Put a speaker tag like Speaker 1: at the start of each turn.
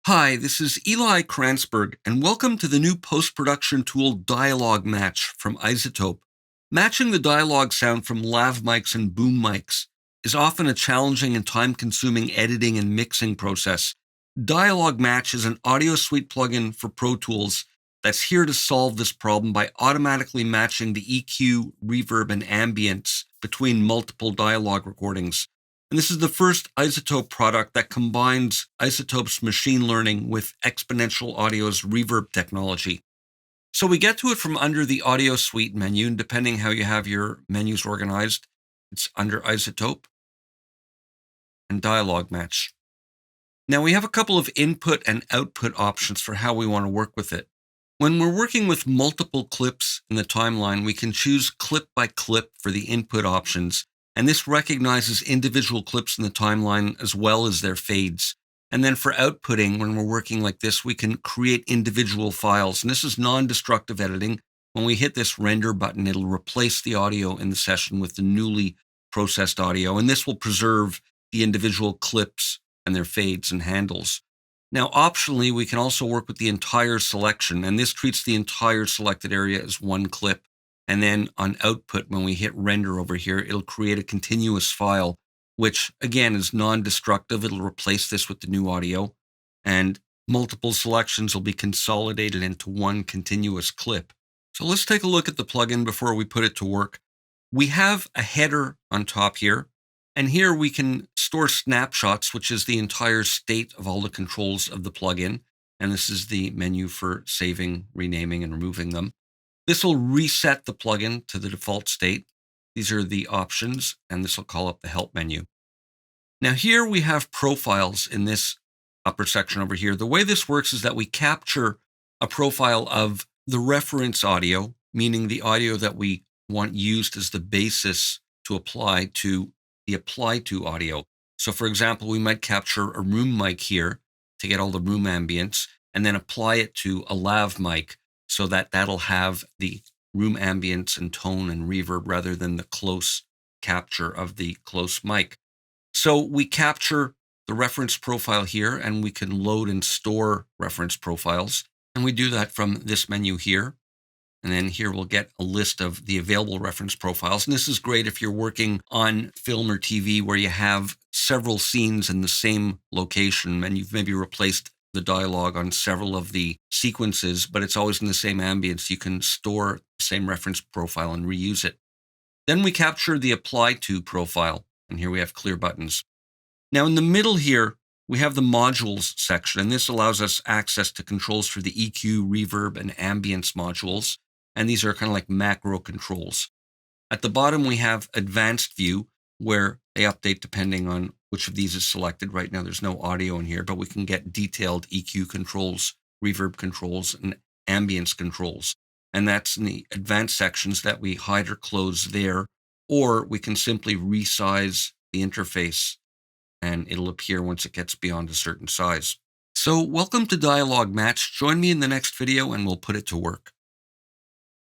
Speaker 1: Hi, this is Eli Kranzberg, and welcome to the new post-production tool Dialouge Match from iZotope. Matching the dialogue sound from lav mics and boom mics is often a challenging and time-consuming editing and mixing process. Dialouge Match is an audio suite plugin for Pro Tools that's here to solve this problem by automatically matching the EQ, reverb, and ambience between multiple dialogue recordings. And this is the first iZotope product that combines iZotope's machine learning with exponential audio's reverb technology. So we get to it from under the audio suite menu, and depending how you have your menus organized, it's under iZotope and Dialouge Match. Now we have a couple of input and output options for how we want to work with it. When we're working with multiple clips in the timeline, we can choose clip by clip for the input options. And this recognizes individual clips in the timeline as well as their fades. And then for outputting, when we're working like this, we can create individual files. And this is non-destructive editing. When we hit this render button, it'll replace the audio in the session with the newly processed audio. And this will preserve the individual clips and their fades and handles. Now, optionally, we can also work with the entire selection. And this treats the entire selected area as one clip. And then on output, when we hit render over here, it'll create a continuous file, which again is non-destructive. It'll replace this with the new audio, and multiple selections will be consolidated into one continuous clip. So let's take a look at the plugin before we put it to work. We have a header on top here, and here we can store snapshots, which is the entire state of all the controls of the plugin. And this is the menu for saving, renaming, and removing them. This will reset the plugin to the default state. These are the options, and this will call up the help menu. Now here we have profiles in this upper section over here. The way this works is that we capture a profile of the reference audio, meaning the audio that we want used as the basis to apply to the apply to audio. So for example, we might capture a room mic here to get all the room ambience, and then apply it to a lav mic, so that'll have the room ambience and tone and reverb rather than the close capture of the close mic. So we capture the reference profile here, and we can load and store reference profiles. And we do that from this menu here. And then here we'll get a list of the available reference profiles. And this is great if you're working on film or TV where you have several scenes in the same location and you've maybe replaced the dialogue on several of the sequences, but it's always in the same ambience. You can store the same reference profile and reuse it. Then we capture the apply to profile, and here we have clear buttons. Now in the middle here, we have the modules section, and this allows us access to controls for the EQ, reverb, and ambience modules, and these are kind of like macro controls. At the bottom, we have advanced view, where they update depending on which of these is selected. Right now, there's no audio in here, but we can get detailed EQ controls, reverb controls, and ambience controls. And that's in the advanced sections that we hide or close there, or we can simply resize the interface and it'll appear once it gets beyond a certain size. So welcome to Dialouge Match. Join me in the next video and we'll put it to work.